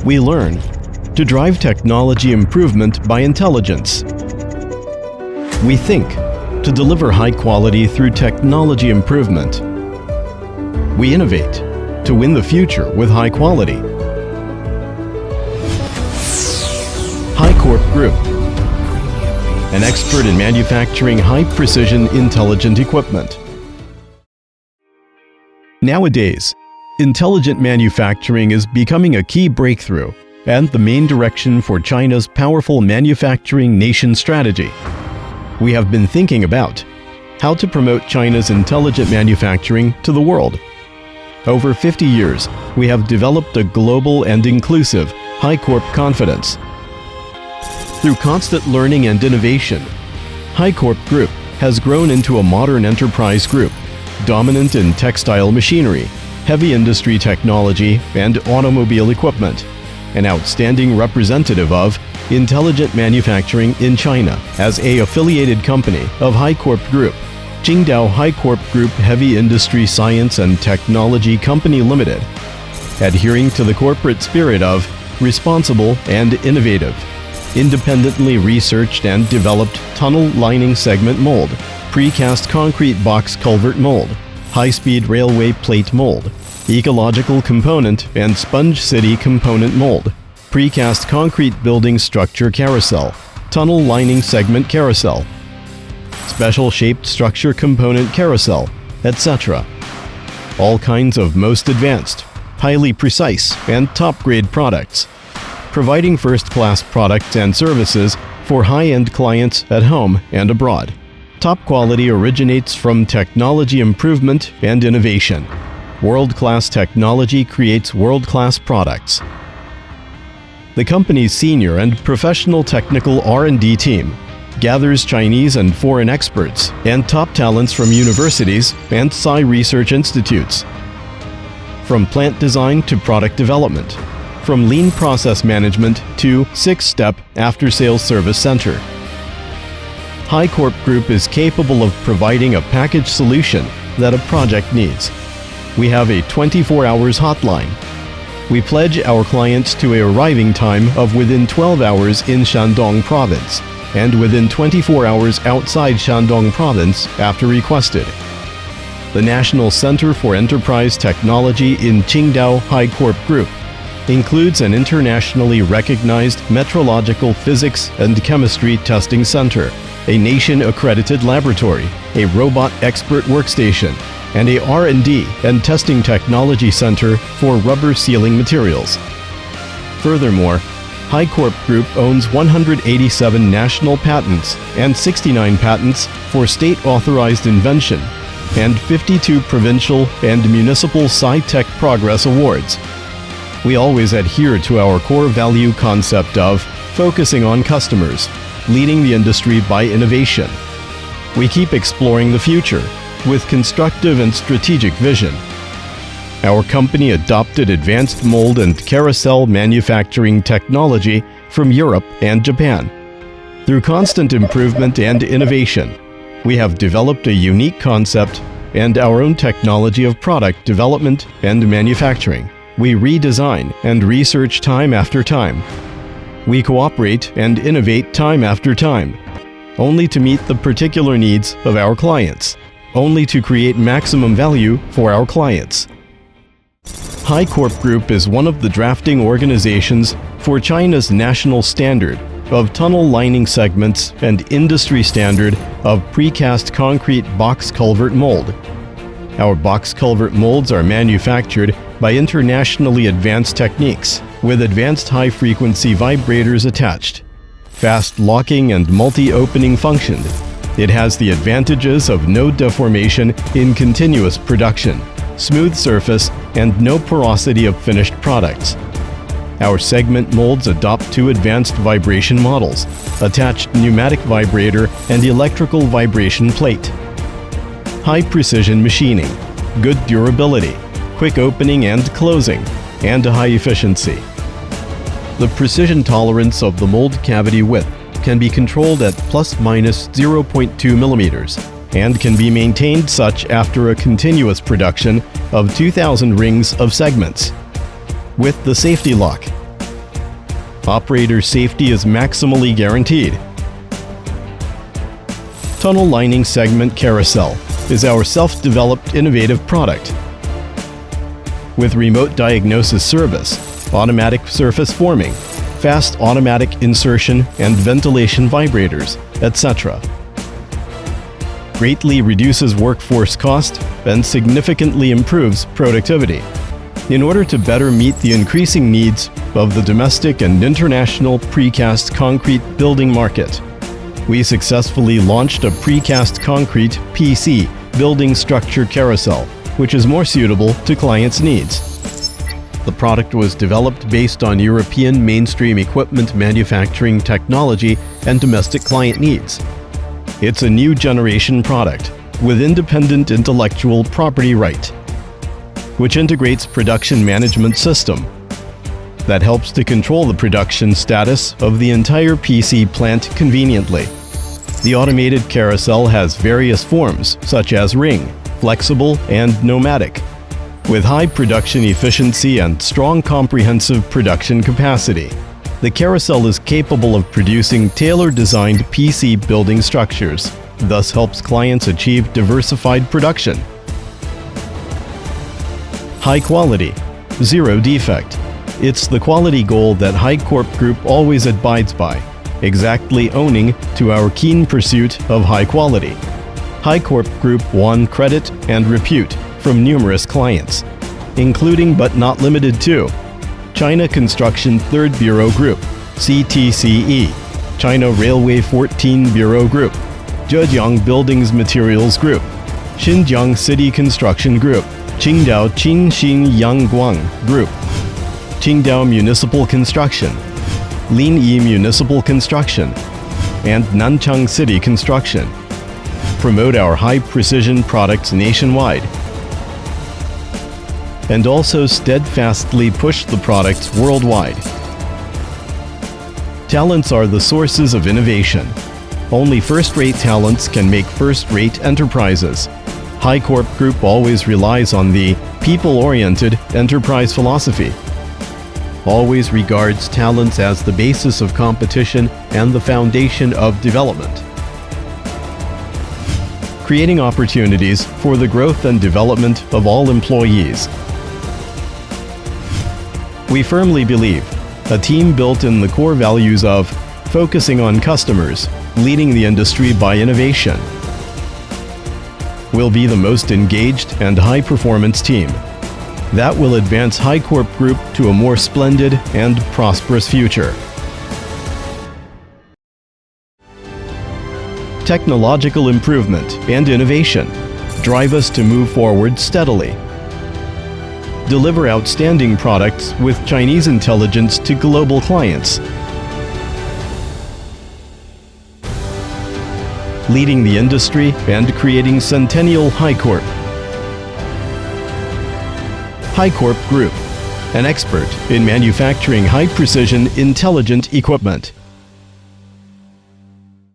We learn to drive technology improvement by intelligence. We think to deliver high quality through technology improvement. We innovate to win the future with high quality. HICORP Group, an expert in manufacturing high-precision intelligent equipment. Nowadays, intelligent manufacturing is becoming a key breakthrough and the main direction for China's powerful manufacturing nation strategy. We have been thinking about how to promote China's intelligent manufacturing to the world. Over 50 years, we have developed a global and inclusive HICORP confidence. Through constant learning and innovation, HICORP Group has grown into a modern enterprise group, dominant in textile machinery, heavy industry technology, and automobile equipment, an outstanding representative of intelligent manufacturing in China as an affiliated company of HICORP Group, Qingdao HICORP Group Heavy Industry Science and Technology Company Limited, adhering to the corporate spirit of responsible and innovative, independently researched and developed tunnel lining segment mold, precast concrete box culvert mold, high-speed railway plate mold, ecological component and sponge city component mold, precast concrete building structure carousel, tunnel lining segment carousel, special shaped structure component carousel, etc. All kinds of most advanced, highly precise, and top-grade products, providing first-class products and services for high-end clients at home and abroad. Top quality originates from technology improvement and innovation. World-class technology creates world-class products. The company's senior and professional technical R&D team gathers Chinese and foreign experts and top talents from universities and Sci research institutes. From plant design to product development, from lean process management to 6-step after-sales service center. HICORP Group is capable of providing a package solution that a project needs. We have a 24 hours hotline. We pledge our clients to a arriving time of within 12 hours in Shandong Province and within 24 hours outside Shandong Province after requested. The National Center for Enterprise Technology in Qingdao HICORP Group includes an internationally recognized metrological physics and chemistry testing center, a nation-accredited laboratory, a robot expert workstation, and a R&D and testing technology center for rubber sealing materials. Furthermore, HICORP Group owns 187 national patents and 69 patents for state-authorized invention and 52 provincial and municipal Sci-Tech Progress Awards. We always adhere to our core value concept of focusing on customers, leading the industry by innovation. We keep exploring the future with constructive and strategic vision. Our company adopted advanced mold and carousel manufacturing technology from Europe and Japan. Through constant improvement and innovation, we have developed a unique concept and our own technology of product development and manufacturing. We redesign and research time after time. We cooperate and innovate time after time, only to meet the particular needs of our clients, only to create maximum value for our clients. HICORP Group is one of the drafting organizations for China's national standard of tunnel lining segments and industry standard of precast concrete box culvert mold. Our box culvert molds are manufactured by internationally advanced techniques with advanced high-frequency vibrators attached, fast locking and multi-opening function. It has the advantages of no deformation in continuous production, smooth surface, and no porosity of finished products. Our segment molds adopt two advanced vibration models, attached pneumatic vibrator and electrical vibration plate. High-precision machining, good durability, quick opening and closing, and high efficiency. The precision tolerance of the mold cavity width can be controlled at ±0.2 millimeters, and can be maintained such after a continuous production of 2,000 rings of segments. With the safety lock, operator safety is maximally guaranteed. Tunnel lining segment Carousel is our self-developed innovative product. With remote diagnosis service, automatic surface forming, fast automatic insertion and ventilation vibrators, etc. Greatly reduces workforce cost and significantly improves productivity. In order to better meet the increasing needs of the domestic and international precast concrete building market, we successfully launched a precast concrete (PC) building structure carousel, which is more suitable to clients' needs. The product was developed based on European mainstream equipment manufacturing technology and domestic client needs. It's a new generation product with independent intellectual property right, which integrates production management system that helps to control the production status of the entire PC plant conveniently. The automated carousel has various forms such as ring, flexible, and nomadic, with high production efficiency and strong comprehensive production capacity. The carousel is capable of producing tailor-designed PC building structures, thus helps clients achieve diversified production. High quality, zero defect. It's the quality goal that HICORP Group always abides by, exactly owning to our keen pursuit of high quality. HICORP Group won credit and repute from numerous clients, including but not limited to China Construction 3rd Bureau Group, CTCE, China Railway 14 Bureau Group, Zhejiang Buildings Materials Group, Xinjiang City Construction Group, Qingdao Qingxin Yangguang Group, Qingdao Municipal Construction, Linyi Municipal Construction, and Nanchang City Construction. Promote our high-precision products nationwide, and also steadfastly push the products worldwide. Talents are the sources of innovation. Only first-rate talents can make first-rate enterprises. HICORP Group always relies on the people-oriented enterprise philosophy. Always regards talents as the basis of competition and the foundation of development. Creating opportunities for the growth and development of all employees. We firmly believe a team built in the core values of focusing on customers, leading the industry by innovation, will be the most engaged and high-performance team that will advance HICORP Group to a more splendid and prosperous future. Technological improvement and innovation drive us to move forward steadily. Deliver outstanding products with Chinese intelligence to global clients. Leading the industry and creating Centennial HICORP. HICORP Group, an expert in manufacturing high-precision, intelligent equipment.